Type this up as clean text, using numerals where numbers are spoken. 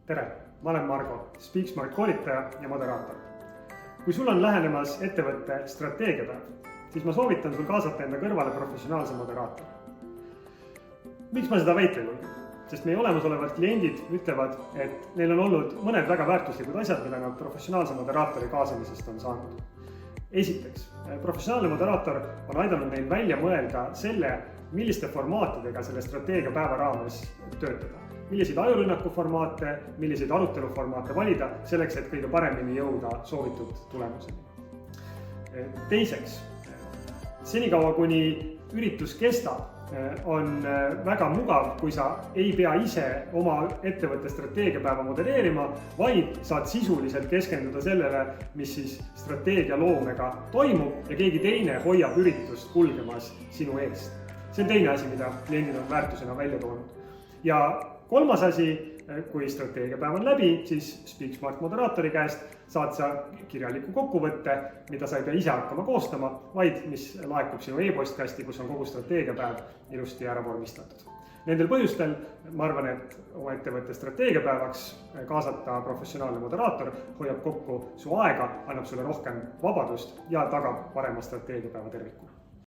Tere, ma olen Margo, Speaksmart koolitaja ja moderaator. Kui sul on lähenemas ettevõtte strateegiapäev, siis ma soovitan sul kaasata enda kõrvale professionaalse moderaatori. Miks ma seda väita julgen? Sest meie olemasolevad kliendid ütlevad, et neil on olnud mõned väga väärtuslikud asjad, mille nad professionaalse moderaatori kaasamisest on saanud. Esiteks, professionaalne moderaator on aidanud neil välja mõelda selle, milliste formaatidega selle strateegiapäeva raames töötada. Milliseid ajurünnaku formaate, milliseid aruteluformaate valida selleks, et kõige paremini jõuda soovitud tulemuseni. Teiseks, senikaua kuni üritus kestab, on väga mugav, kui sa ei pea ise oma ettevõtte strateegiapäeva modereerima, vaid saad sisuliselt keskenduda sellele, mis siis strateegia loomega toimub ja keegi teine hoiab üritust kulgemas sinu eest. See on teine asi, mida kliendid on väärtusena välja toonud. Ja kolmas asi, kui strateegiapäev on läbi, siis Speaksmart moderaatori käest saad sa kirjaliku kokkuvõtte, mida sa ei pea ise hakkama koostama, vaid mis laekub sinu e-postkasti, kus on kogu strateegiapäev ilusti ära vormistatud. Nendel põhjustel ma arvan, et oma ettevõtte strateegiapäevaks kaasata professionaalne moderaator hoiab kokku su aega, annab sulle rohkem vabadust ja tagab parema strateegiapäeva tervikuna.